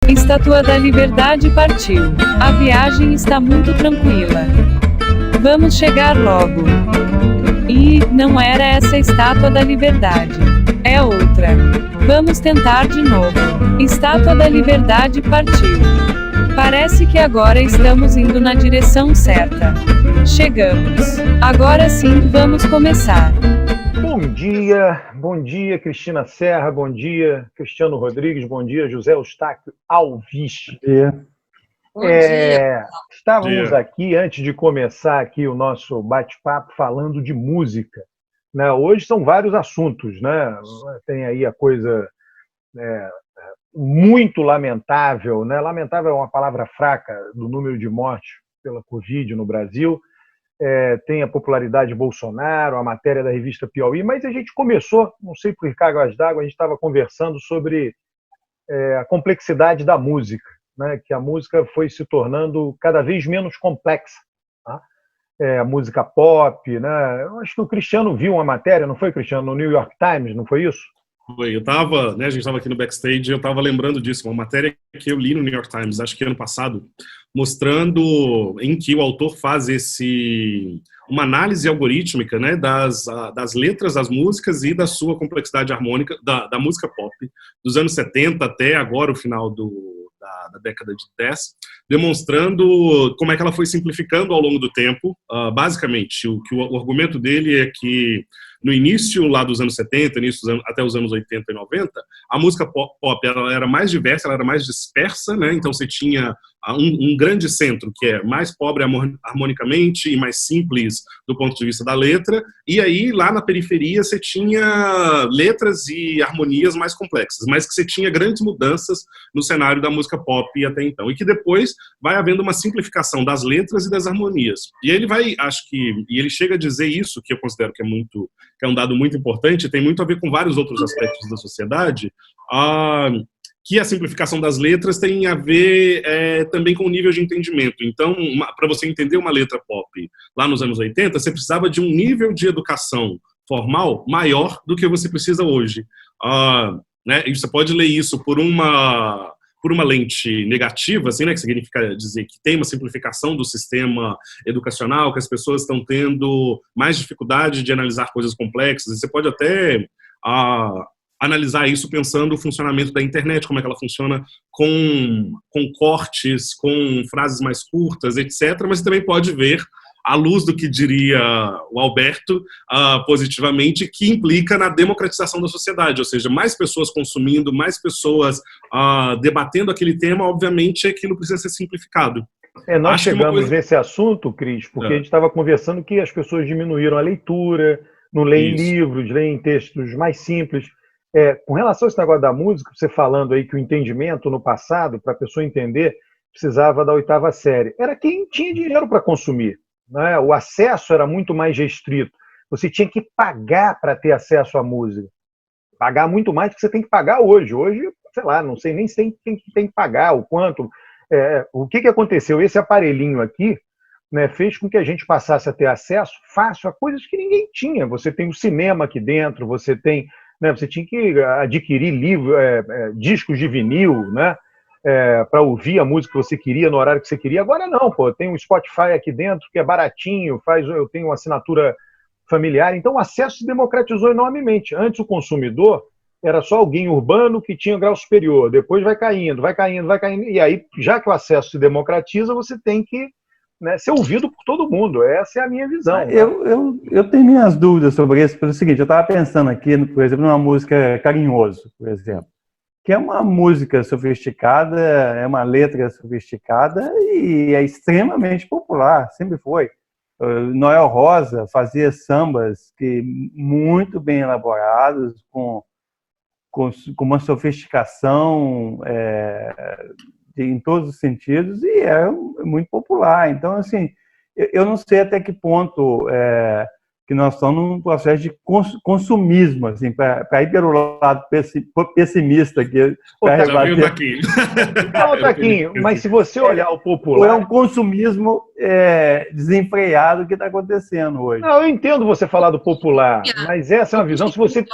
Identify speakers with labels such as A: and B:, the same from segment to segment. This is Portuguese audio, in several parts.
A: Estátua da Liberdade partiu. A viagem está muito tranquila. Vamos chegar logo. E não era essa a Estátua da Liberdade. É outra. Vamos tentar de novo. Estátua da Liberdade partiu. Parece que agora estamos indo na direção certa. Chegamos. Agora sim, vamos começar.
B: Bom dia, Cristina Serra, bom dia, Cristiano Rodrigues, bom dia, José Eustáquio Alves.
C: Bom dia.
B: Estávamos aqui, antes de começar aqui o nosso bate-papo, falando de música, né? Hoje são vários assuntos, né? Tem aí a coisa muito lamentável, né? Lamentável é uma palavra fraca, do número de mortes pela Covid no Brasil. Tem a popularidade de Bolsonaro, a matéria da revista Piauí, mas a gente começou, não sei por cargas d'água, a gente estava conversando sobre a complexidade da música, né? Que a música foi se tornando cada vez menos complexa. Tá? A música pop, né? Eu acho que o Cristiano viu uma matéria, não foi, Cristiano, no New York Times, não foi isso?
D: Foi, a gente estava aqui no backstage, eu estava lembrando disso, uma matéria que eu li no New York Times, acho que ano passado, mostrando em que o autor faz uma análise algorítmica, né, das letras das músicas e da sua complexidade harmônica, da música pop, dos anos 70 até agora, o final da década de 10, demonstrando como é que ela foi simplificando ao longo do tempo. Basicamente, o argumento dele é que no início lá dos anos 70, até os anos 80 e 90, a música pop ela era mais diversa, ela era mais dispersa, né? Então você tinha um grande centro, que é mais pobre harmonicamente e mais simples do ponto de vista da letra, e aí lá na periferia você tinha letras e harmonias mais complexas, mas que você tinha grandes mudanças no cenário da música pop até então, e que depois vai havendo uma simplificação das letras e das harmonias. E ele ele chega a dizer isso, que eu considero que é um dado muito importante, tem muito a ver com vários outros aspectos da sociedade, que a simplificação das letras tem a ver também com o nível de entendimento. Então, para você entender uma letra pop lá nos anos 80, você precisava de um nível de educação formal maior do que você precisa hoje. Né? E você pode ler isso por uma lente negativa, assim, né, que significa dizer que tem uma simplificação do sistema educacional, que as pessoas estão tendo mais dificuldade de analisar coisas complexas, e você pode até analisar isso pensando o funcionamento da internet, como é que ela funciona com cortes, com frases mais curtas, etc., mas você também pode ver à luz do que diria o Alberto, positivamente, que implica na democratização da sociedade, ou seja, mais pessoas consumindo, mais pessoas debatendo aquele tema, obviamente aquilo precisa ser simplificado.
B: Nós chegamos nesse assunto, Cris, porque a gente estava conversando que as pessoas diminuíram a leitura, não leem livros, leem textos mais simples. Com relação a esse negócio da música, você falando aí que o entendimento no passado, para a pessoa entender, precisava da 8ª série. Era quem tinha dinheiro para consumir. Né? O acesso era muito mais restrito. Você tinha que pagar para ter acesso à música. Pagar muito mais do que você tem que pagar hoje. Hoje, sei lá, não sei nem se tem que pagar, o quanto. O que aconteceu? Esse aparelhinho aqui, né, fez com que a gente passasse a ter acesso fácil a coisas que ninguém tinha. Você tem o cinema aqui dentro, você tem... Né, você tinha que adquirir discos de vinil, né? Para ouvir a música que você queria no horário que você queria. Agora não, tem um Spotify aqui dentro que é baratinho, eu tenho uma assinatura familiar, então o acesso se democratizou enormemente. Antes o consumidor era só alguém urbano que tinha grau superior, depois vai caindo, e aí, já que o acesso se democratiza, você tem que, né, ser ouvido por todo mundo. Essa é a minha visão.
C: Eu tenho minhas dúvidas sobre isso, pelo seguinte, eu estava pensando aqui, por exemplo, numa música Carinhoso, por exemplo, que é uma música sofisticada, é uma letra sofisticada e é extremamente popular, sempre foi. Noel Rosa fazia sambas muito bem elaborados, com uma sofisticação em todos os sentidos, e é muito popular. Então, assim, eu não sei até que ponto que nós estamos num processo de consumismo, assim, para ir pelo lado pessimista que
B: Taquinho, mas se você olhar o popular...
C: É um consumismo desenfreado que está acontecendo hoje.
B: Não, eu entendo você falar do popular, mas essa é uma visão. Se você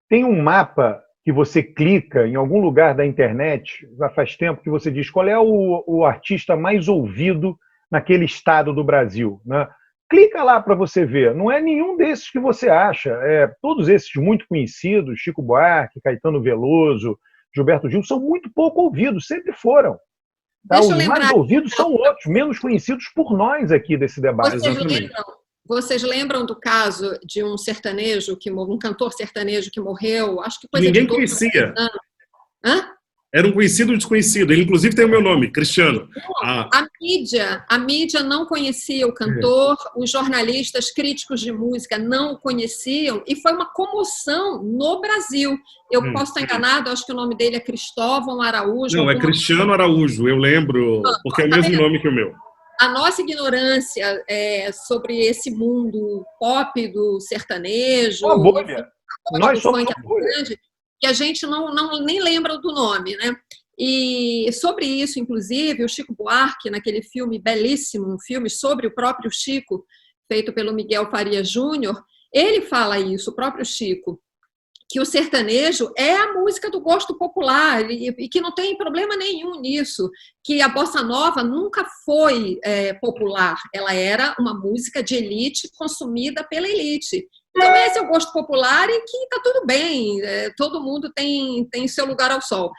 B: tem um mapa que você clica em algum lugar da internet, já faz tempo que você diz qual é o artista mais ouvido naquele estado do Brasil, né? Clica lá para você ver. Não é nenhum desses que você acha. Todos esses muito conhecidos, Chico Buarque, Caetano Veloso, Gilberto Gil, são muito pouco ouvidos, sempre foram. Tá? Os mais ouvidos são outros, menos conhecidos por nós aqui desse debate.
E: Vocês lembram do caso de um sertanejo, um cantor sertanejo que morreu? Acho que
D: ninguém conhecia.
E: Hã?
D: Era um conhecido desconhecido. Ele, inclusive, tem o meu nome, Cristiano.
E: A mídia não conhecia o cantor, os jornalistas, críticos de música não o conheciam, e foi uma comoção no Brasil. Eu posso estar enganado, acho que o nome dele é Cristóvão Araújo.
D: Não, é Cristiano Araújo, eu lembro, porque é o mesmo nome que o meu.
E: A nossa ignorância sobre esse mundo pop do sertanejo,
B: nós somos
E: grande, que a gente nem lembra do nome, né? E sobre isso, inclusive, o Chico Buarque, naquele filme belíssimo, um filme sobre o próprio Chico, feito pelo Miguel Faria Júnior, ele fala isso, o próprio Chico, que o sertanejo é a música do gosto popular e que não tem problema nenhum nisso, que a bossa nova nunca foi popular, ela era uma música de elite consumida pela elite. Então esse é o gosto popular e que está tudo bem, todo mundo tem seu lugar ao sol.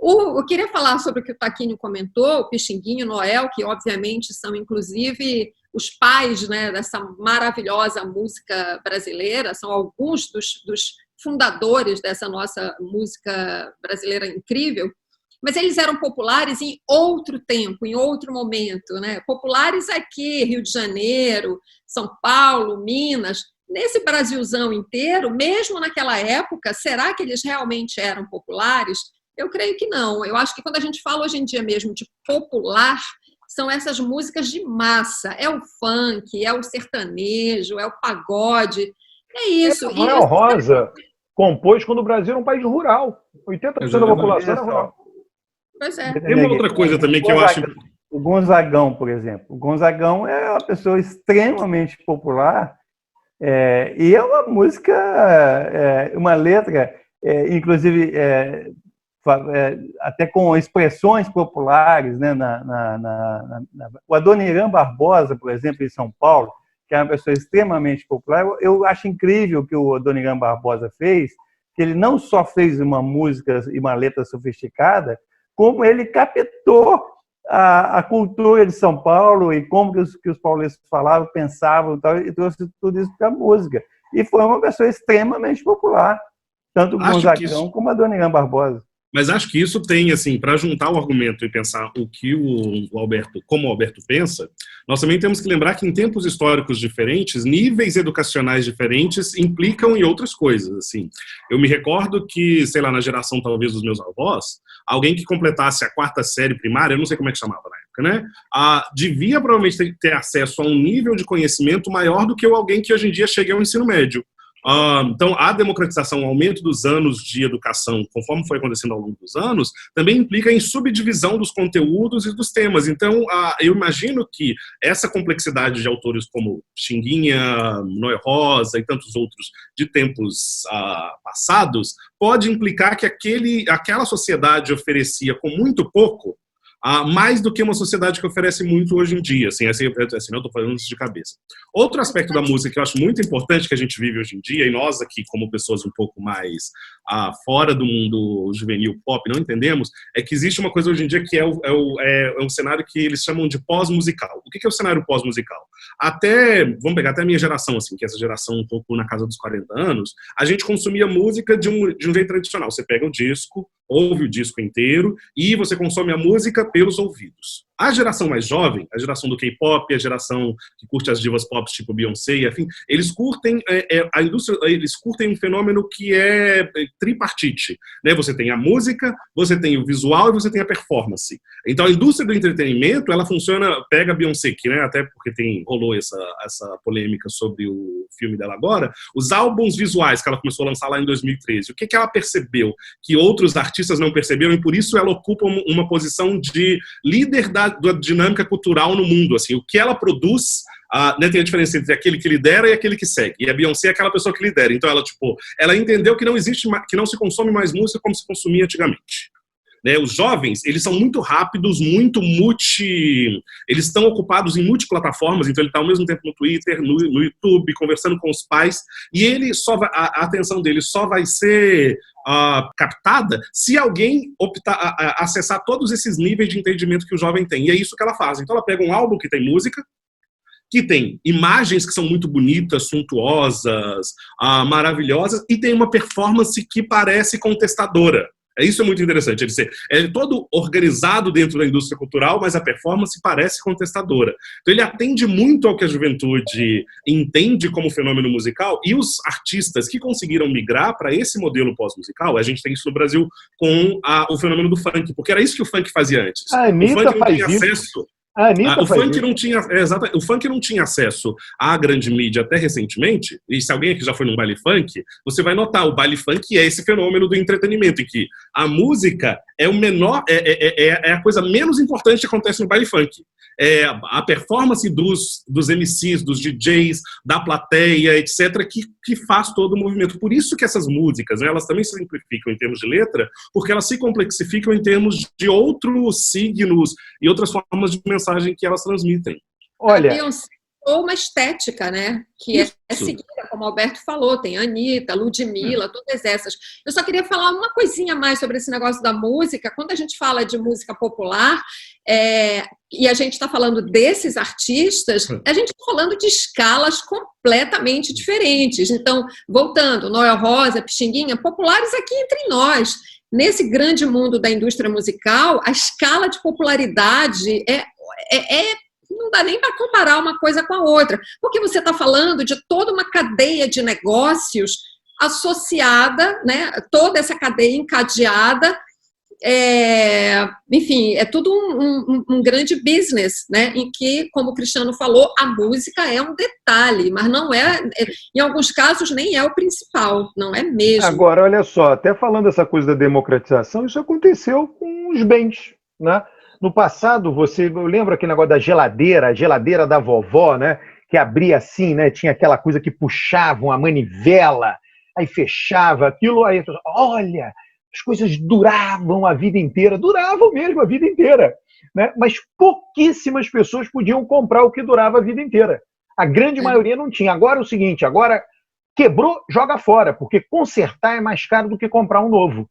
E: Eu queria falar sobre o que o Taquinho comentou, o Pixinguinha, o Noel, que obviamente são inclusive os pais, né, dessa maravilhosa música brasileira, são alguns dos fundadores dessa nossa música brasileira incrível, mas eles eram populares em outro tempo, em outro momento, né? Populares aqui, Rio de Janeiro, São Paulo, Minas, nesse Brasilzão inteiro, mesmo naquela época, será que eles realmente eram populares? Eu creio que não. Eu acho que quando a gente fala hoje em dia mesmo de popular, são essas músicas de massa, é o funk, é o sertanejo, é o pagode, é isso.
B: Noel Rosa compôs quando o Brasil era um país rural. 80% da população era rural.
E: Pois é.
D: Tem uma outra coisa também que eu acho...
C: O Gonzagão, por exemplo. O Gonzagão é uma pessoa extremamente popular e é uma música, uma letra, inclusive até com expressões populares, né? O Adoniran Barbosa, por exemplo, em São Paulo, que é uma pessoa extremamente popular, eu acho incrível o que o Adoniran Barbosa fez, que ele não só fez uma música e uma letra sofisticada, como ele captou a cultura de São Paulo e como que os paulistas falavam, pensavam e tal, e trouxe tudo isso para a música. E foi uma pessoa extremamente popular, tanto o Gonzagão como a Adoniran Barbosa.
D: Mas acho que isso tem, assim, para juntar o argumento e pensar o que o Alberto, como o Alberto pensa, nós também temos que lembrar que em tempos históricos diferentes, níveis educacionais diferentes implicam em outras coisas, assim. Eu me recordo que, sei lá, na geração talvez dos meus avós, alguém que completasse a 4ª série primária, eu não sei como é que chamava na época, né? Devia provavelmente ter acesso a um nível de conhecimento maior do que alguém que hoje em dia chega ao ensino médio. Então, a democratização, o aumento dos anos de educação, conforme foi acontecendo ao longo dos anos, também implica em subdivisão dos conteúdos e dos temas. Então, eu imagino que essa complexidade de autores como Pixinguinha, Noel Rosa e tantos outros de tempos passados pode implicar que aquela sociedade oferecia com muito pouco mais do que uma sociedade que oferece muito hoje em dia, assim, eu estou falando isso de cabeça. Outro aspecto da música que eu acho muito importante que a gente vive hoje em dia, e nós aqui, como pessoas um pouco mais fora do mundo juvenil pop, não entendemos, é que existe uma coisa hoje em dia que é um cenário que eles chamam de pós-musical. O que é o cenário pós-musical? Vamos pegar até a minha geração, assim, que é essa geração um pouco na casa dos 40 anos, a gente consumia música de um jeito tradicional. Você pega o disco, ouve o disco inteiro e você consome a música pelos ouvidos. A geração mais jovem, a geração do K-pop, a geração que curte as divas pop tipo Beyoncé, enfim, eles curtem a indústria, eles curtem um fenômeno que é tripartite, né? Você tem a música, você tem o visual e você tem a performance. Então a indústria do entretenimento, ela funciona, pega a Beyoncé, que, né, até porque rolou essa polêmica sobre o filme dela agora, os álbuns visuais que ela começou a lançar lá em 2013, o que ela percebeu que outros artistas não perceberam e por isso ela ocupa uma posição de líder da da dinâmica cultural no mundo, assim, o que ela produz, né, tem a diferença entre aquele que lidera e aquele que segue, e a Beyoncé é aquela pessoa que lidera, então ela entendeu que não existe, que não se consome mais música como se consumia antigamente. Né, os jovens, eles são muito rápidos, eles estão ocupados em multiplataformas, então ele está ao mesmo tempo no Twitter, no YouTube, conversando com os pais, e a atenção dele só vai ser captada se alguém optar a acessar todos esses níveis de entendimento que o jovem tem, e é isso que ela faz. Então ela pega um álbum que tem música, que tem imagens que são muito bonitas, suntuosas, maravilhosas, e tem uma performance que parece contestadora. Isso é muito interessante. Ele é todo organizado dentro da indústria cultural, mas a performance parece contestadora. Então ele atende muito ao que a juventude entende como fenômeno musical, e os artistas que conseguiram migrar para esse modelo pós-musical, a gente tem isso no Brasil com o fenômeno do funk, porque era isso que o funk fazia antes.
B: A Anitta
D: o funk não
B: faz
D: tinha
B: isso.
D: acesso...
B: O
D: funk não tinha acesso à grande mídia até recentemente, e se alguém aqui já foi num baile funk, você vai notar, o baile funk é esse fenômeno do entretenimento, em que a música é a coisa menos importante que acontece no baile funk. É a performance dos MCs, dos DJs, da plateia, etc., que faz todo o movimento. Por isso que essas músicas, né, elas também se simplificam em termos de letra, porque elas se complexificam em termos de outros signos e outras formas de mensagem que elas transmitem.
B: Olha,
E: ou uma estética, né? Que é seguida, como o Alberto falou, tem a Anitta, Ludmilla, todas essas. Eu só queria falar uma coisinha mais sobre esse negócio da música. Quando a gente fala de música popular, e a gente está falando desses artistas, a gente está falando de escalas completamente diferentes. Então, voltando, Noel Rosa, Pixinguinha, populares aqui entre nós. Nesse grande mundo da indústria musical, a escala de popularidade não dá nem para comparar uma coisa com a outra, porque você está falando de toda uma cadeia de negócios associada, né, toda essa cadeia encadeada, enfim, é tudo um grande business, né, em que, como o Cristiano falou, a música é um detalhe, mas não em alguns casos nem é o principal, não é mesmo.
B: Agora, olha só, até falando essa coisa da democratização, isso aconteceu com os bens, né? No passado, eu lembro aquele negócio da geladeira, a geladeira da vovó, né? Que abria assim, né? Tinha aquela coisa que puxava uma manivela, aí fechava aquilo, aí olha, as coisas duravam a vida inteira, duravam mesmo a vida inteira, né? Mas pouquíssimas pessoas podiam comprar o que durava a vida inteira. A grande maioria não tinha. Agora é o seguinte, agora quebrou, joga fora, porque consertar é mais caro do que comprar um novo.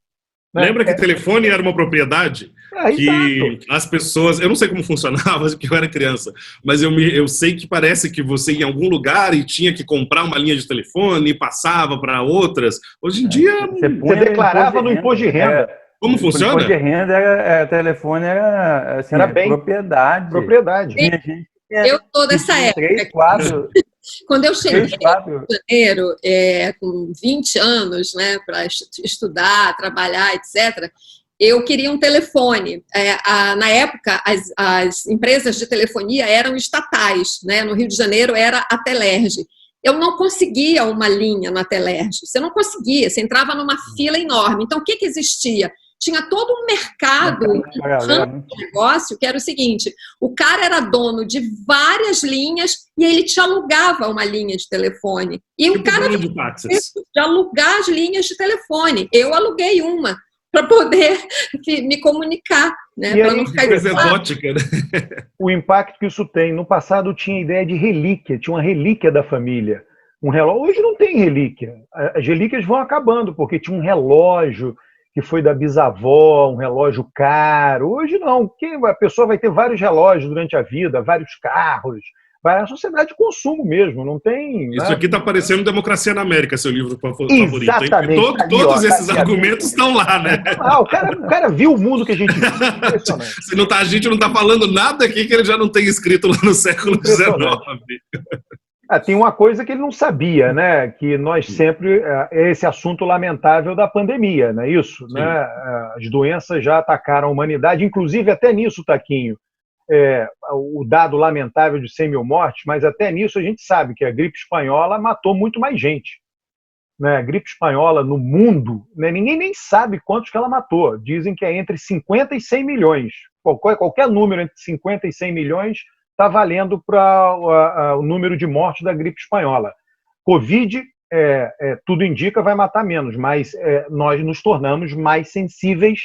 D: Lembra que telefone era uma propriedade que as pessoas... Eu não sei como funcionava, porque eu era criança, mas eu sei que parece que você ia em algum lugar e tinha que comprar uma linha de telefone e passava para outras. Hoje em dia...
B: Você declarava no imposto de renda.
D: Como funciona?
C: O imposto de renda, telefone era, assim,
B: era bem
C: propriedade.
E: Eu sou dessa época.
C: 3, 4...
E: Quando eu cheguei no Rio de Janeiro, com 20 anos, né, para estudar, trabalhar, etc., eu queria um telefone. Na época, as empresas de telefonia eram estatais, né? No Rio de Janeiro era a Telerge. Eu não conseguia uma linha na Telerge. Você não conseguia, você entrava numa fila enorme. Então, o que existia? Tinha todo um mercado de negócio que era o seguinte: o cara era dono de várias linhas e ele te alugava uma linha de telefone. E o cara de alugar as linhas de telefone. Eu aluguei uma para poder me comunicar, né? Para não ficar
D: exótica, né?
B: O impacto que isso tem. No passado tinha ideia de relíquia, tinha uma relíquia da família. Um relógio. Hoje não tem relíquia. As relíquias vão acabando, porque tinha um relógio que foi da bisavó, um relógio caro. Hoje não, a pessoa vai ter vários relógios durante a vida, vários carros, vai a sociedade de consumo mesmo, não tem...
D: Isso aqui está parecendo Democracia na América, seu livro favorito.
B: Exatamente.
D: Todos esses argumentos estão lá, né?
B: O cara viu o mundo que a gente viu.
D: A gente não está falando nada aqui que ele já não tem escrito lá no século XIX.
B: Tem uma coisa que ele não sabia, né? Que nós sempre... esse assunto lamentável da pandemia, não é isso? Né? As doenças já atacaram a humanidade, inclusive até nisso, Taquinho, o dado lamentável de 100 mil mortes, mas até nisso a gente sabe que a gripe espanhola matou muito mais gente. Né? A gripe espanhola no mundo, né? Ninguém nem sabe quantos que ela matou. Dizem que é entre 50 e 100 milhões. qualquer número entre 50 e 100 milhões está valendo para o número de mortes da gripe espanhola. Covid, tudo indica, vai matar menos, mas nós nos tornamos mais sensíveis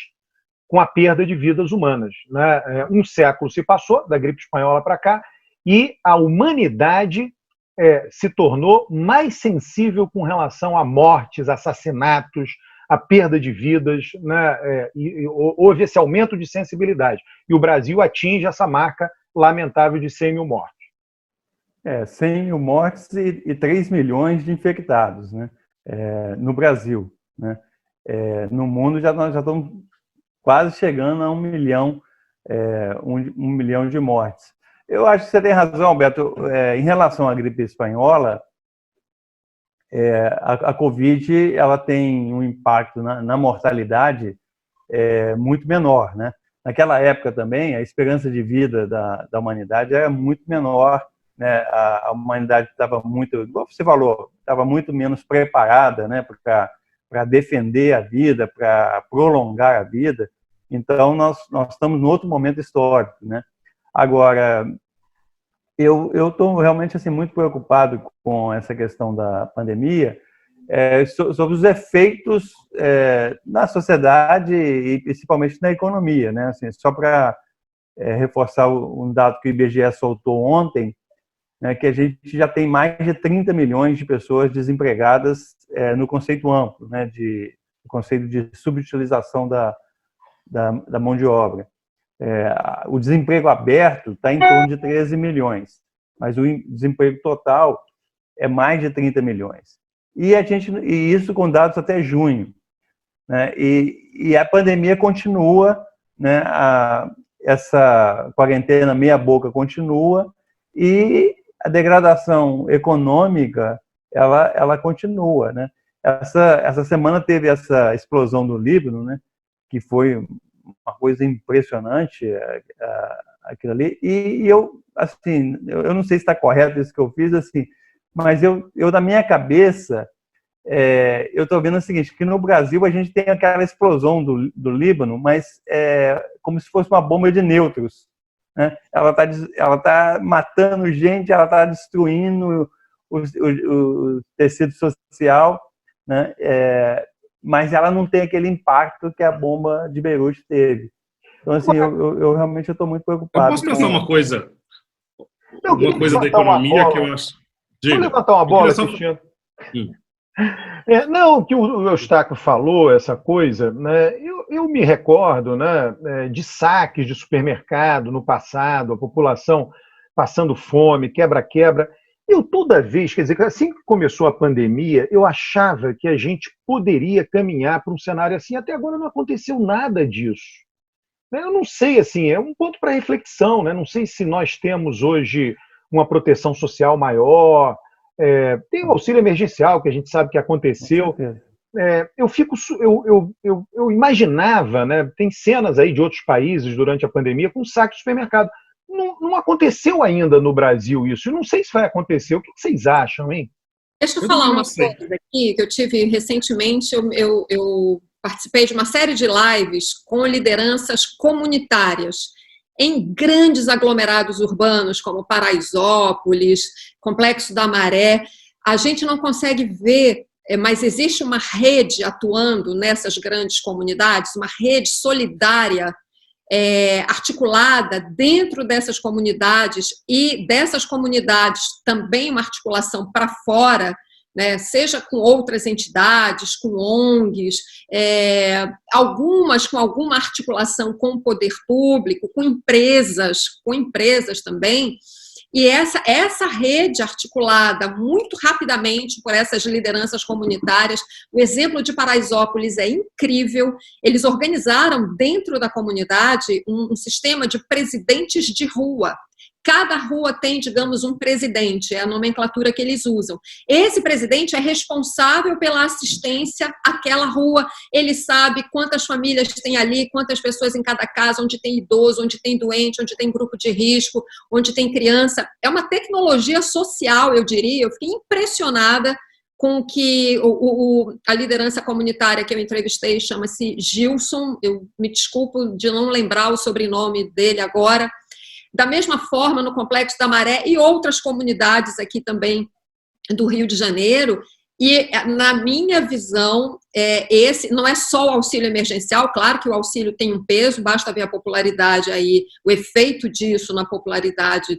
B: com a perda de vidas humanas, né? Um século se passou, da gripe espanhola para cá, e a humanidade se tornou mais sensível com relação a mortes, assassinatos, a perda de vidas, né? E houve esse aumento de sensibilidade. E o Brasil atinge essa marca lamentável de 100 mil mortes.
C: 100 mil mortes e 3 milhões de infectados, né? No Brasil, né? No mundo nós já estamos quase chegando a 1 milhão, 1 milhão de mortes. Eu acho que você tem razão, Alberto. Em relação à gripe espanhola, a Covid ela tem um impacto na mortalidade muito menor, né? Naquela época também, a esperança de vida da humanidade era muito menor, né? A humanidade estava muito, igual você falou, estava muito menos preparada, né, para defender a vida, para prolongar a vida. Então, nós estamos em outro momento histórico, né? Agora, eu estou realmente assim, muito preocupado com essa questão da pandemia, sobre os efeitos na sociedade e principalmente na economia, né? Assim, só para reforçar um dado que o IBGE soltou ontem, né, que a gente já tem mais de 30 milhões de pessoas desempregadas no conceito amplo, né, no conceito de subutilização da mão de obra. O desemprego aberto está em torno de 13 milhões, mas o desemprego total é mais de 30 milhões. E isso com dados até junho, né? E a pandemia continua, né? Essa quarentena meia boca continua e a degradação econômica ela continua, né? Essa semana teve essa explosão do Líbano, né? Que foi uma coisa impressionante, aquilo ali. E eu, assim, eu não sei se está correto isso que eu fiz, assim, mas eu na minha cabeça, eu estou vendo o seguinte, que no Brasil a gente tem aquela explosão do Líbano, mas como se fosse uma bomba de nêutrons, né? Ela tá matando gente, ela está destruindo o tecido social, né? Mas ela não tem aquele impacto que a bomba de Beirute teve. Então, assim, eu realmente estou muito preocupado.
D: Eu posso pensar uma coisa da economia que eu acho...
B: Vou levantar uma bola, Cristiano. Não, que o Eustáquio falou, essa coisa, né? Eu me recordo, né, de saques de supermercado no passado, a população passando fome, quebra-quebra. Eu toda vez, quer dizer, assim que começou a pandemia, eu achava que a gente poderia caminhar para um cenário assim. Até agora não aconteceu nada disso. Eu não sei, assim, é um ponto para reflexão, né? Não sei se nós temos hoje uma proteção social maior, tem o auxílio emergencial, que a gente sabe que aconteceu. Eu imaginava, né? Tem cenas aí de outros países durante a pandemia com saque de supermercado. Não aconteceu ainda no Brasil isso. Eu não sei se vai acontecer. O que vocês acham, hein?
E: Deixa eu falar uma coisa aqui que eu tive recentemente. Eu participei de uma série de lives com lideranças comunitárias em grandes aglomerados urbanos, como Paraisópolis, Complexo da Maré. A gente não consegue ver, mas existe uma rede atuando nessas grandes comunidades, uma rede solidária, articulada dentro dessas comunidades, e dessas comunidades também uma articulação para fora, né, seja com outras entidades, com ONGs, algumas com alguma articulação com o poder público, com empresas também. E essa rede articulada muito rapidamente por essas lideranças comunitárias, o exemplo de Paraisópolis é incrível. Eles organizaram dentro da comunidade um sistema de presidentes de rua. Cada rua tem, digamos, um presidente, é a nomenclatura que eles usam. Esse presidente é responsável pela assistência àquela rua, ele sabe quantas famílias tem ali, quantas pessoas em cada casa, onde tem idoso, onde tem doente, onde tem grupo de risco, onde tem criança. É uma tecnologia social, eu diria. Eu fiquei impressionada com que a liderança comunitária que eu entrevistei chama-se Gilson, eu me desculpo de não lembrar o sobrenome dele agora. Da mesma forma, no Complexo da Maré e outras comunidades aqui também do Rio de Janeiro, e na minha visão, esse não é só o auxílio emergencial, claro que o auxílio tem um peso, basta ver a popularidade aí, o efeito disso na popularidade,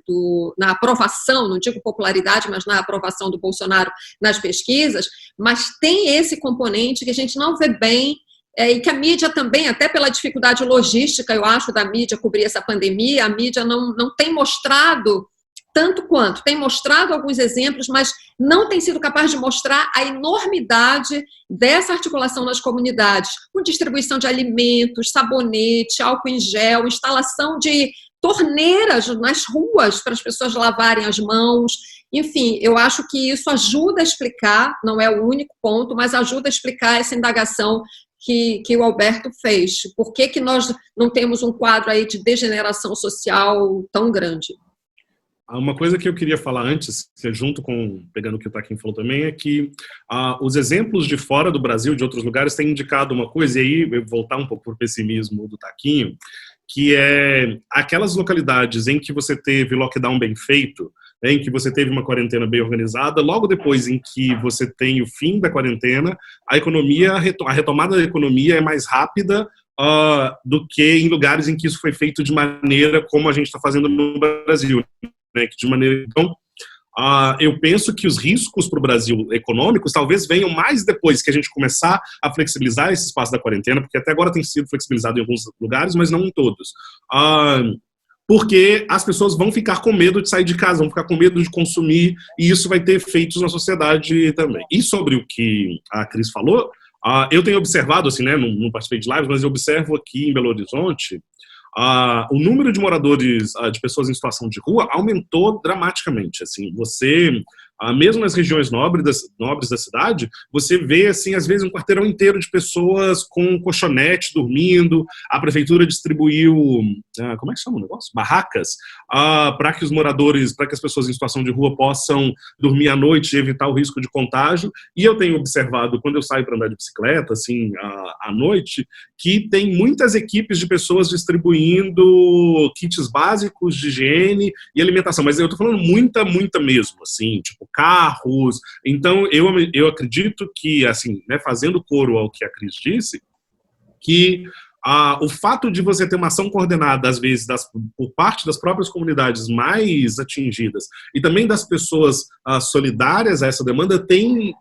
E: na aprovação, não digo popularidade, mas na aprovação do Bolsonaro nas pesquisas, mas tem esse componente que a gente não vê bem, e que a mídia também, até pela dificuldade logística, eu acho, da mídia cobrir essa pandemia, a mídia não tem mostrado tanto quanto, tem mostrado alguns exemplos, mas não tem sido capaz de mostrar a enormidade dessa articulação nas comunidades, com distribuição de alimentos, sabonete, álcool em gel, instalação de torneiras nas ruas para as pessoas lavarem as mãos. Enfim, eu acho que isso ajuda a explicar, não é o único ponto, mas ajuda a explicar essa indagação que o Alberto fez. Por que nós não temos um quadro aí de degeneração social tão grande?
D: Uma coisa que eu queria falar antes, pegando o que o Taquinho falou também, é que os exemplos de fora do Brasil, de outros lugares, têm indicado uma coisa, e aí eu vou voltar um pouco para o pessimismo do Taquinho, que é aquelas localidades em que você teve lockdown bem feito, em que você teve uma quarentena bem organizada, logo depois em que você tem o fim da quarentena, a retomada da economia é mais rápida do que em lugares em que isso foi feito de maneira como a gente está fazendo no Brasil. Né? Então, eu penso que os riscos para o Brasil econômicos talvez venham mais depois que a gente começar a flexibilizar esse espaço da quarentena, porque até agora tem sido flexibilizado em alguns lugares, mas não em todos. Porque as pessoas vão ficar com medo de sair de casa, vão ficar com medo de consumir, e isso vai ter efeitos na sociedade também. E sobre o que a Cris falou, eu tenho observado, assim, né, não participei de lives, mas eu observo aqui em Belo Horizonte, o número de moradores, de pessoas em situação de rua, aumentou dramaticamente. Assim, mesmo nas regiões nobres da cidade, você vê, assim, às vezes, um quarteirão inteiro de pessoas com colchonete dormindo. A prefeitura distribuiu, como é que chama o negócio? Barracas, para que as pessoas em situação de rua possam dormir à noite e evitar o risco de contágio. E eu tenho observado, quando eu saio para andar de bicicleta, assim, à noite, que tem muitas equipes de pessoas distribuindo kits básicos de higiene e alimentação. Mas eu estou falando muita mesmo, assim, tipo, carros. Então, eu acredito que, assim, né, fazendo coro ao que a Cris disse, que o fato de você ter uma ação coordenada, às vezes, por parte das próprias comunidades mais atingidas e também das pessoas solidárias a essa demanda tem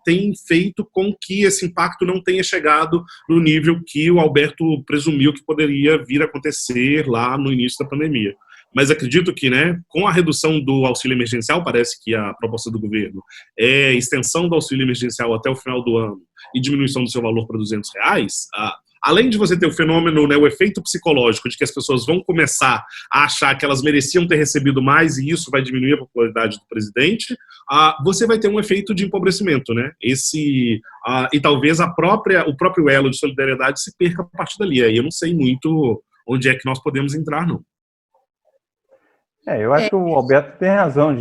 D: feito com que esse impacto não tenha chegado no nível que o Alberto presumiu que poderia vir a acontecer lá no início da pandemia. Mas acredito que, né, com a redução do auxílio emergencial, parece que a proposta do governo é extensão do auxílio emergencial até o final do ano e diminuição do seu valor para R$200, além de você ter o fenômeno, né, o efeito psicológico de que as pessoas vão começar a achar que elas mereciam ter recebido mais e isso vai diminuir a popularidade do presidente, você vai ter um efeito de empobrecimento, né? E talvez o próprio elo de solidariedade se perca a partir dali. Aí eu não sei muito onde é que nós podemos entrar, não.
C: Eu acho que o Alberto tem razão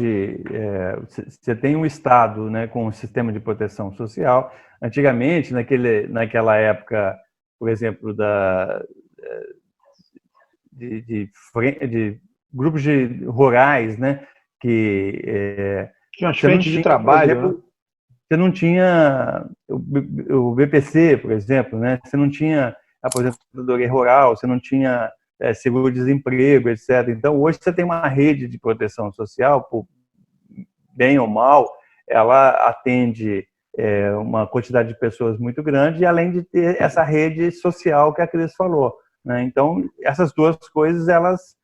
C: você tem um Estado, né, com um sistema de proteção social. Antigamente, naquela época, por exemplo, de grupos rurais, né, que
B: tinha as frentes de trabalho,
C: por exemplo, você não tinha o BPC, por exemplo, né, você não tinha a aposentadoria rural, você não tinha seguro-desemprego, etc. Então, hoje você tem uma rede de proteção social, por bem ou mal, ela atende uma quantidade de pessoas muito grande, e além de ter essa rede social que a Cris falou, né? Então, essas duas coisas, elas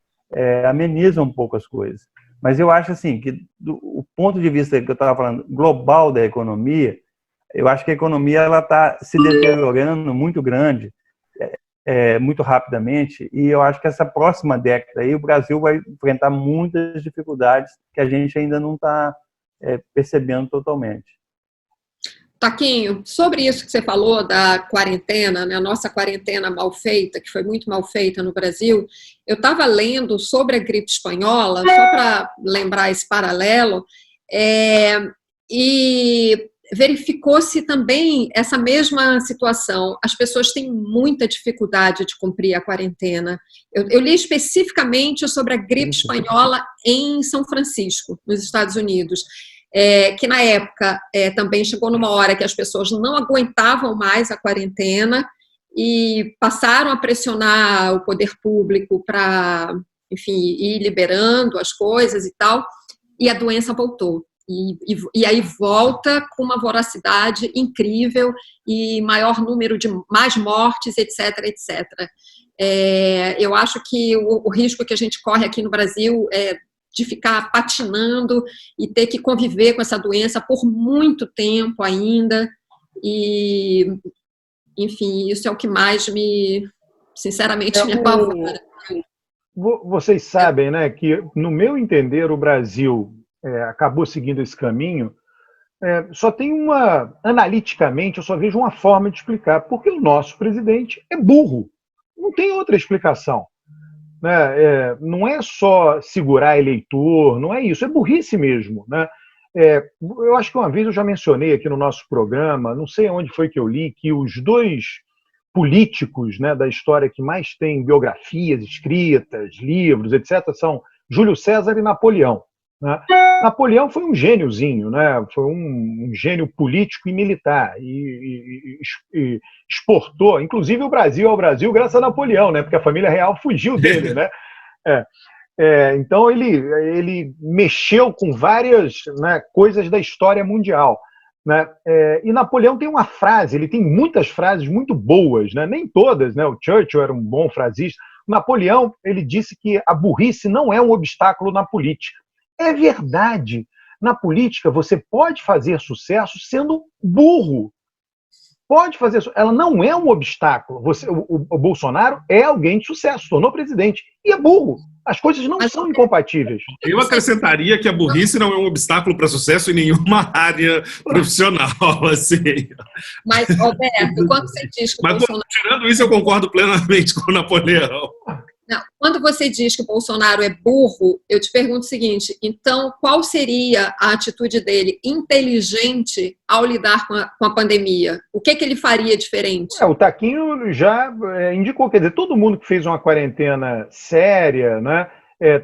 C: amenizam um pouco as coisas. Mas eu acho assim, que o ponto de vista que eu estava falando, global da economia, eu acho que a economia está se deteriorando muito grande, muito rapidamente, e eu acho que essa próxima década aí o Brasil vai enfrentar muitas dificuldades que a gente ainda não está percebendo totalmente.
E: Taquinho, sobre isso que você falou da quarentena, né, a nossa quarentena mal feita, que foi muito mal feita no Brasil, eu estava lendo sobre a gripe espanhola, só para lembrar esse paralelo, e verificou-se também essa mesma situação. As pessoas têm muita dificuldade de cumprir a quarentena. Eu li especificamente sobre a gripe espanhola em São Francisco, nos Estados Unidos, que na época também chegou numa hora que as pessoas não aguentavam mais a quarentena e passaram a pressionar o poder público para, enfim, ir liberando as coisas e tal, e a doença voltou. E aí volta com uma voracidade incrível e maior número de mais mortes, etc, etc. Eu acho que o risco que a gente corre aqui no Brasil é de ficar patinando e ter que conviver com essa doença por muito tempo ainda. E, enfim, isso é o que mais sinceramente, me apavora.
B: Vocês sabem, né, que, no meu entender, o Brasil acabou seguindo esse caminho, só tem analiticamente, eu só vejo uma forma de explicar, porque o nosso presidente é burro. Não tem outra explicação. Né? Não é só segurar eleitor, não é isso, é burrice mesmo. Né? Eu acho que uma vez eu já mencionei aqui no nosso programa, não sei onde foi que eu li, que os dois políticos, né, da história que mais tem biografias escritas, livros, etc., são Júlio César e Napoleão. Né? Napoleão foi um gêniozinho, né? Foi um gênio político e militar, e exportou, inclusive o Brasil ao Brasil graças a Napoleão, né? Porque a família real fugiu dele. Né? Então ele mexeu com várias, né, coisas da história mundial. Né? E Napoleão tem uma frase, ele tem muitas frases muito boas, né? Nem todas, né? O Churchill era um bom frasista. Napoleão, ele disse que a burrice não é um obstáculo na política. É verdade. Na política, você pode fazer sucesso sendo burro. Pode fazer. Ela não é um obstáculo. O Bolsonaro é alguém de sucesso, tornou presidente. E é burro. As coisas não são incompatíveis.
D: Eu acrescentaria que a burrice não é um obstáculo para sucesso em nenhuma área profissional. Assim.
E: Mas, Roberto, quando você diz que o Bolsonaro...
D: Tirando isso, eu concordo plenamente com o Napoleão.
E: Não, quando você diz que o Bolsonaro é burro, eu te pergunto o seguinte, então qual seria a atitude dele inteligente ao lidar com a pandemia? O que ele faria diferente?
B: O Taquinho já indicou, quer dizer, todo mundo que fez uma quarentena séria, né,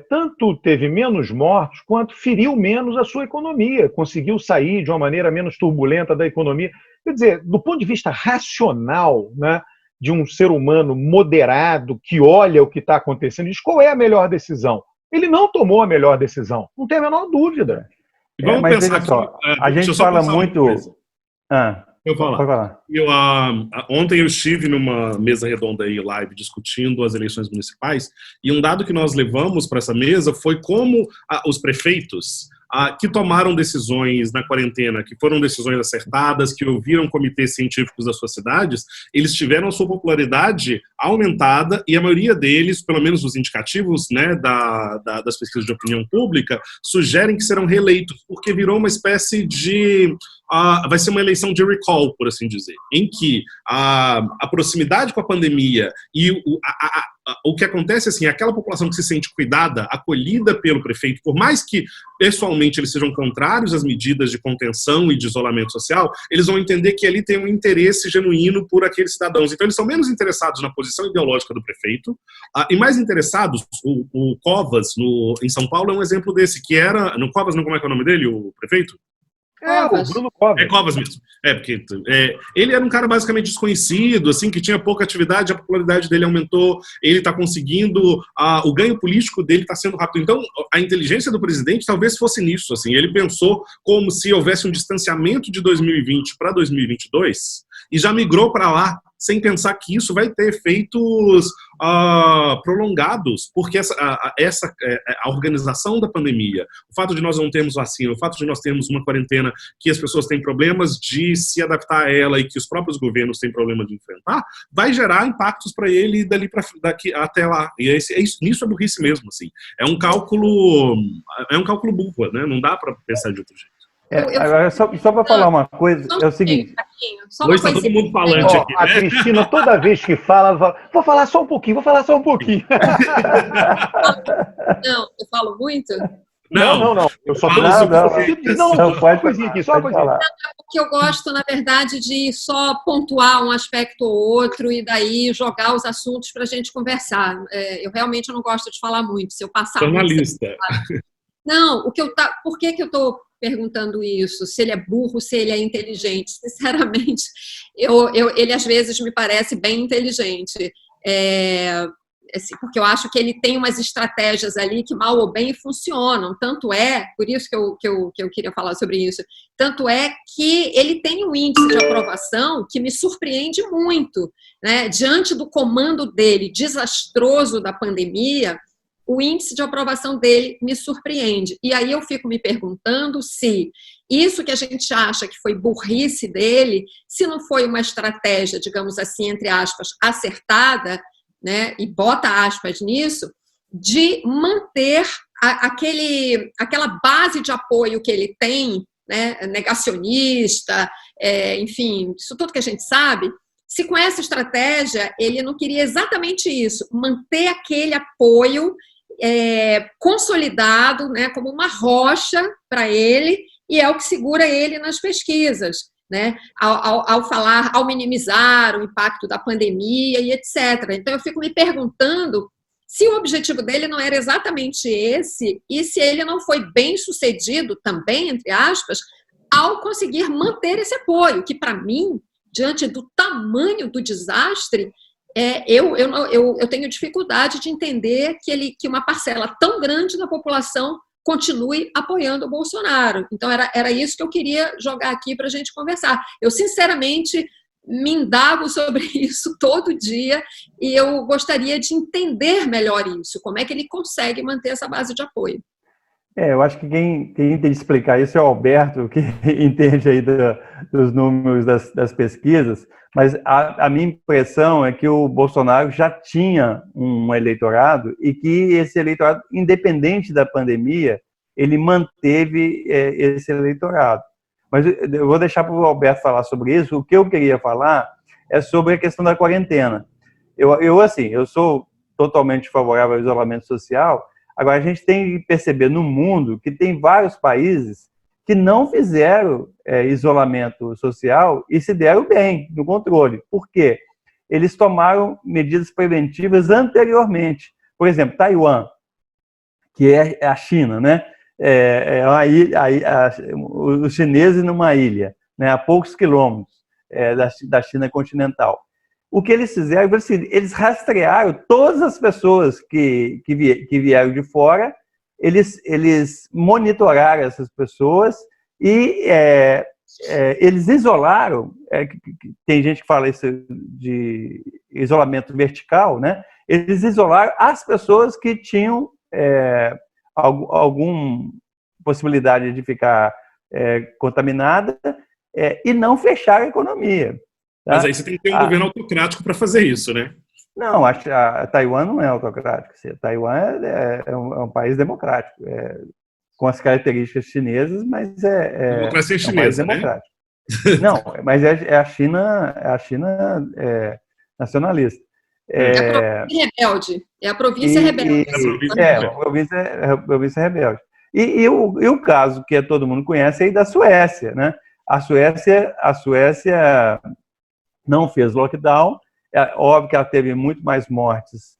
B: tanto teve menos mortos, quanto feriu menos a sua economia, conseguiu sair de uma maneira menos turbulenta da economia. Quer dizer, do ponto de vista racional, né, de um ser humano moderado, que olha o que está acontecendo, diz qual é a melhor decisão. Ele não tomou a melhor decisão, não tem a menor dúvida.
D: Vamos
C: mas
D: pensar
C: veja só, a gente fala muito...
D: Eu falar. Ontem eu estive numa mesa redonda aí, live, discutindo as eleições municipais, e um dado que nós levamos para essa mesa foi como os prefeitos que tomaram decisões na quarentena, que foram decisões acertadas, que ouviram comitês científicos das suas cidades, eles tiveram a sua popularidade aumentada, e a maioria deles, pelo menos os indicativos, né, das pesquisas de opinião pública, sugerem que serão reeleitos, porque virou uma espécie de... vai ser uma eleição de recall, por assim dizer, em que a proximidade com a pandemia e o que acontece assim, aquela população que se sente cuidada, acolhida pelo prefeito, por mais que pessoalmente eles sejam contrários às medidas de contenção e de isolamento social, eles vão entender que ali tem um interesse genuíno por aqueles cidadãos. Então eles são menos interessados na posição ideológica do prefeito e mais interessados, o Covas, em São Paulo, é um exemplo desse, que era... No Covas, não, como é que é o nome dele, o prefeito?
B: O Bruno Covas.
D: É Covas mesmo. Porque ele era um cara basicamente desconhecido, assim, que tinha pouca atividade, a popularidade dele aumentou, ele está conseguindo, o ganho político dele está sendo rápido. Então, a inteligência do presidente talvez fosse nisso, assim, ele pensou como se houvesse um distanciamento de 2020 para 2022 e já migrou para lá, sem pensar que isso vai ter efeitos prolongados, porque a organização da pandemia, o fato de nós não termos vacina, o fato de nós termos uma quarentena que as pessoas têm problemas de se adaptar a ela e que os próprios governos têm problema de enfrentar, vai gerar impactos para ele daqui até lá. E nisso é burrice mesmo, assim. É um cálculo burro, né? Não dá para pensar de outro jeito.
C: Agora, só para falar uma coisa, é o seguinte...
D: Hoje está todo mundo falante aqui, né?
B: A Cristina, toda vez que fala, vou falar só um pouquinho.
E: Não, eu falo muito?
B: Não. Eu só
C: Não,
B: só uma coisinha aqui, só uma coisinha.
E: Porque eu gosto, na verdade, de só pontuar um aspecto ou outro e daí jogar os assuntos para a gente conversar. Eu realmente não gosto de falar muito. Se eu passar
D: Jornalista.
E: muito... Não, por que eu estou perguntando isso? Se ele é burro, se ele é inteligente? Sinceramente, ele às vezes me parece bem inteligente. Assim, porque eu acho que ele tem umas estratégias ali que, mal ou bem, funcionam. Tanto é, por isso que eu queria falar sobre isso, tanto é que ele tem um índice de aprovação que me surpreende muito, né? Diante do comando dele desastroso da pandemia, o índice de aprovação dele me surpreende. E aí eu fico me perguntando se isso que a gente acha que foi burrice dele, se não foi uma estratégia, digamos assim, entre aspas, acertada, né, e bota aspas nisso, de manter aquela base de apoio que ele tem, né, negacionista, enfim, isso tudo que a gente sabe. Se com essa estratégia ele não queria exatamente isso, manter aquele apoio consolidado, né, como uma rocha para ele, e é o que segura ele nas pesquisas, né, ao minimizar o impacto da pandemia e etc. Então, eu fico me perguntando se o objetivo dele não era exatamente esse e se ele não foi bem sucedido também, entre aspas, ao conseguir manter esse apoio, que para mim, diante do tamanho do desastre, eu tenho dificuldade de entender que uma parcela tão grande da população continue apoiando o Bolsonaro. Então, era isso que eu queria jogar aqui para a gente conversar. Eu, sinceramente, me indago sobre isso todo dia e eu gostaria de entender melhor isso, como é que ele consegue manter essa base de apoio.
C: Eu acho que quem tem que explicar isso é o Alberto, que entende aí dos números das pesquisas, mas a minha impressão é que o Bolsonaro já tinha um eleitorado e que esse eleitorado, independente da pandemia, ele manteve esse eleitorado. Mas eu vou deixar para o Alberto falar sobre isso. O que eu queria falar é sobre a questão da quarentena. Eu sou totalmente favorável ao isolamento social. Agora, a gente tem que perceber no mundo que tem vários países que não fizeram isolamento social e se deram bem no controle. Por quê? Eles tomaram medidas preventivas anteriormente. Por exemplo, Taiwan, que é a China, né? Os chineses numa ilha, né, a poucos quilômetros da China continental. O que eles fizeram foi assim, eles rastrearam todas as pessoas que vieram de fora, eles monitoraram essas pessoas e eles isolaram, tem gente que fala isso de isolamento vertical, né? Eles isolaram as pessoas que tinham alguma possibilidade de ficar contaminada e não fechar a economia. Tá?
D: Mas aí você tem que ter um governo autocrático para fazer isso, né?
C: Não, a Taiwan não é autocrático. Taiwan é um país democrático, com as características chinesas, mas
D: democracia
C: um país democrático. Né? Não, mas a China nacionalista.
E: A província rebelde. É a província rebelde.
C: A província rebelde. E o caso que todo mundo conhece é aí da Suécia, né? A Suécia não fez lockdown. É óbvio que ela teve muito mais mortes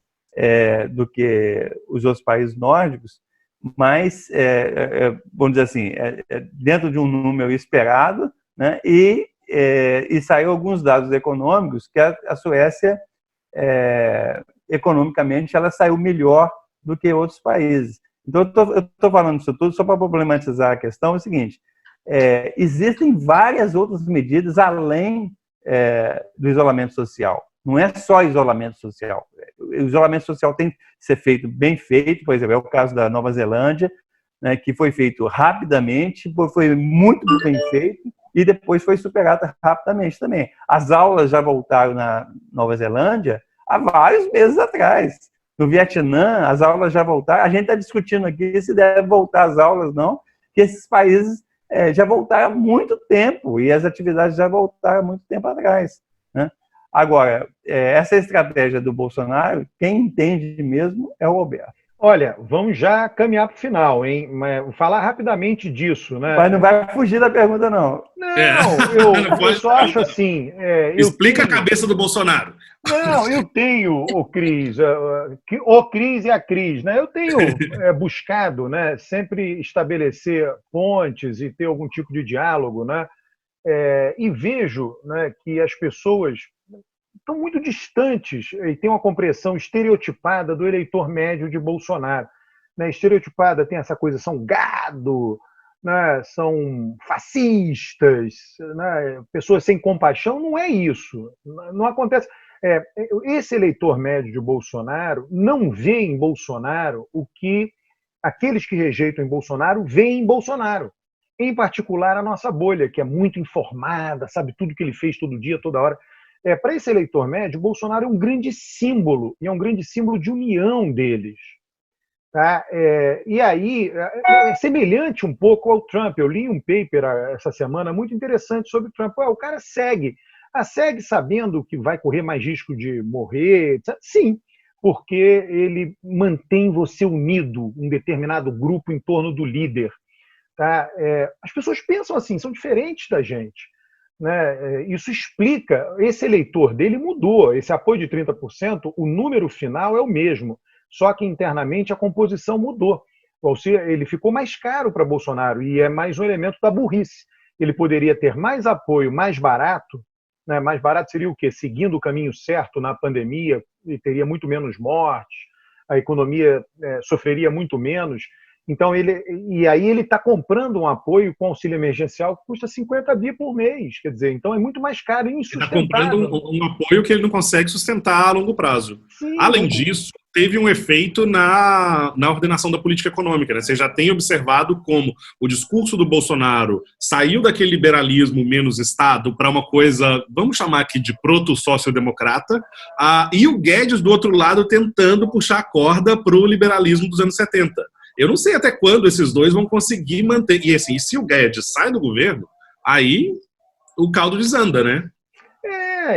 C: do que os outros países nórdicos, mas, vamos dizer assim, dentro de um número esperado, né? E saiu alguns dados econômicos que a Suécia, economicamente, ela saiu melhor do que outros países. Então, eu estou falando isso tudo só para problematizar a questão. É o seguinte, existem várias outras medidas além do isolamento social. Não é só isolamento social. O isolamento social tem que ser feito bem feito, por exemplo, é o caso da Nova Zelândia, né, que foi feito rapidamente, foi muito bem feito e depois foi superado rapidamente também. As aulas já voltaram na Nova Zelândia há vários meses atrás. No Vietnã, as aulas já voltaram. A gente está discutindo aqui se deve voltar às aulas, não, que esses países já voltaram há muito tempo e as atividades já voltaram há muito tempo atrás, né? Agora, essa estratégia do Bolsonaro, quem entende mesmo é o Alberto.
B: Olha, vamos já caminhar para o final, hein? Vou falar rapidamente disso, né?
C: Mas não vai fugir da pergunta, não.
B: Eu só acho assim...
D: Explica a cabeça do Bolsonaro.
B: Não, eu tenho, o Cris e a Cris, né? Eu tenho buscado, né, sempre estabelecer pontes e ter algum tipo de diálogo, né? E vejo, né, que as pessoas estão muito distantes e têm uma compreensão estereotipada do eleitor médio de Bolsonaro. Né? Estereotipada tem essa coisa, são gado, né? São fascistas, né? Pessoas sem compaixão. Não é isso. Não acontece. Esse eleitor médio de Bolsonaro não vê em Bolsonaro o que aqueles que rejeitam em Bolsonaro veem em Bolsonaro. Em particular, a nossa bolha, que é muito informada, sabe tudo que ele fez todo dia, toda hora. Para esse eleitor médio, Bolsonaro é um grande símbolo, e é um grande símbolo de união deles. Tá? E aí, é semelhante um pouco ao Trump. Eu li um paper essa semana muito interessante sobre o Trump. O cara segue sabendo que vai correr mais risco de morrer? Sim, porque ele mantém você unido, um determinado grupo em torno do líder. Tá? As pessoas pensam assim, são diferentes da gente. Né? Isso explica, esse eleitor dele mudou, esse apoio de 30%, o número final é o mesmo, só que internamente a composição mudou. Ele ficou mais caro para Bolsonaro e é mais um elemento da burrice. Ele poderia ter mais apoio, mais barato, né? Mais barato seria o quê? Seguindo o caminho certo na pandemia, e teria muito menos mortes, a economia sofreria muito menos. Então, aí ele está comprando um apoio com auxílio emergencial que custa 50 bi por mês. Quer dizer, então é muito mais caro e insustentável.
D: Ele está comprando um apoio que ele não consegue sustentar a longo prazo. Sim, além disso, teve um efeito na ordenação da política econômica. Né? Você já tem observado como o discurso do Bolsonaro saiu daquele liberalismo menos Estado para uma coisa, vamos chamar aqui de proto-social-democrata, e o Guedes, do outro lado, tentando puxar a corda para o liberalismo dos anos 70. Eu não sei até quando esses dois vão conseguir manter. E assim, se o Guedes sai do governo, aí o caldo desanda, né?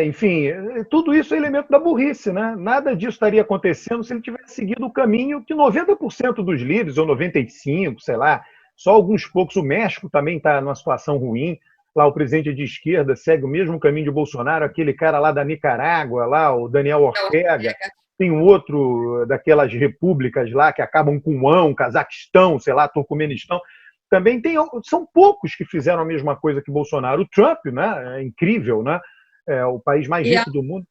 B: Enfim, tudo isso é elemento da burrice, né? Nada disso estaria acontecendo se ele tivesse seguido o caminho que 90% dos líderes, ou 95%, sei lá, só alguns poucos. O México também está numa situação ruim. Lá o presidente de esquerda segue o mesmo caminho de Bolsonaro, aquele cara lá da Nicarágua, lá, o Daniel Ortega. Tem um outro daquelas repúblicas lá que acabam com Cazaquistão, sei lá, Turcomenistão. Também são poucos que fizeram a mesma coisa que Bolsonaro. O Trump, né, é incrível, né? É o país mais rico do mundo.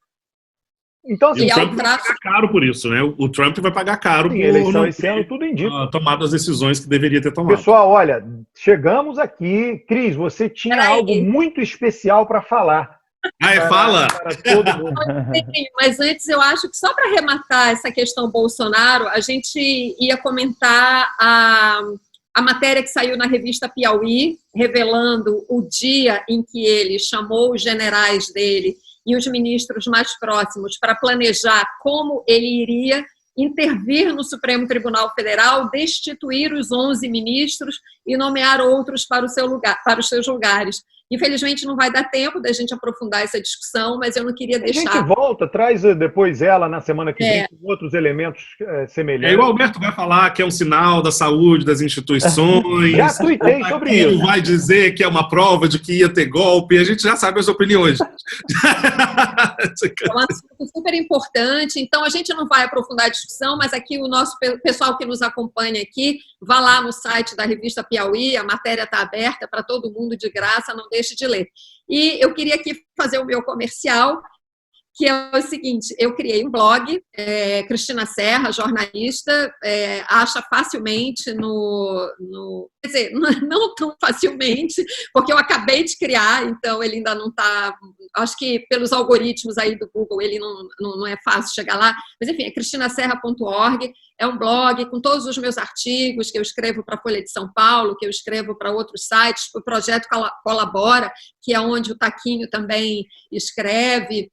B: Então, assim,
D: o Trump vai pagar caro por isso, né? O Trump vai pagar caro por
B: eleição esse ano, tudo indica.
D: Tomado as decisões que deveria ter tomado.
B: Pessoal, olha, chegamos aqui. Cris, você tinha algo muito especial para falar.
D: Fala!
B: Para todo mundo.
E: Mas antes, eu acho que só para arrematar essa questão Bolsonaro, a gente ia comentar a matéria que saiu na revista Piauí, revelando o dia em que ele chamou os generais dele e os ministros mais próximos para planejar como ele iria intervir no Supremo Tribunal Federal, destituir os 11 ministros e nomear outros para os seus lugares. Infelizmente, não vai dar tempo da gente aprofundar essa discussão, mas eu não queria deixar...
B: A gente volta, traz depois ela na semana que vem com outros elementos semelhantes.
D: O Alberto vai falar que é um sinal da saúde das instituições.
B: Já tuitei sobre isso.
D: Vai dizer que é uma prova de que ia ter golpe. A gente já sabe as opiniões.
E: É um assunto super importante. Então, a gente não vai aprofundar a discussão, mas aqui o nosso pessoal que nos acompanha aqui, vá lá no site da revista Piauí, a matéria está aberta para todo mundo de graça, não deixe de ler. E eu queria aqui fazer o meu comercial, que é o seguinte: eu criei um blog, Cristina Serra, jornalista, acha facilmente quer dizer, não tão facilmente, porque eu acabei de criar, então ele ainda não está, acho que pelos algoritmos aí do Google ele não é fácil chegar lá, mas enfim, é cristinaserra.org, é um blog com todos os meus artigos que eu escrevo para a Folha de São Paulo, que eu escrevo para outros sites, o Projeto Colabora, que é onde o Taquinho também escreve.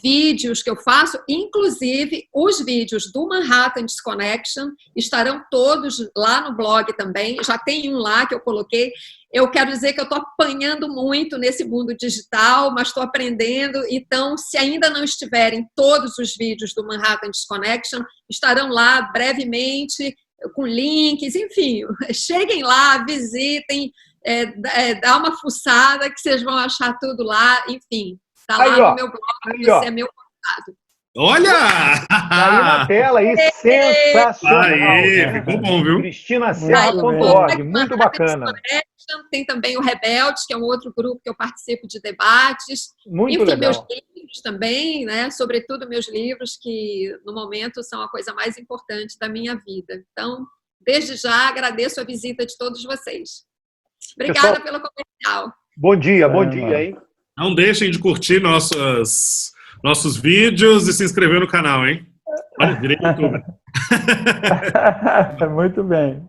E: vídeos que eu faço, inclusive os vídeos do Manhattan Disconnection estarão todos lá no blog também. Já tem um lá que eu coloquei. Eu quero dizer que eu estou apanhando muito nesse mundo digital, mas estou aprendendo. Então, se ainda não estiverem todos os vídeos do Manhattan Disconnection, estarão lá brevemente, com links, enfim. Cheguem lá, visitem, dá uma fuçada que vocês vão achar tudo lá, enfim. Está lá no meu blog, você é meu contato.
D: Olha!
B: Tá aí na tela, aí, sensacional.
D: Aí, ficou bom, viu?
B: CristinaSerra.org, muito bacana.
E: Tem também o Rebeldes, que é um outro grupo que eu participo de debates.
B: Muito
E: Enfim,
B: legal.
E: meus livros também, né? Sobretudo meus livros, que no momento são a coisa mais importante da minha vida. Então, desde já, agradeço a visita de todos vocês. Obrigada pelo comercial.
B: Bom dia, hein?
D: Não deixem de curtir nossos vídeos e se inscrever no canal, hein? Olha, virei YouTube.
C: Muito bem.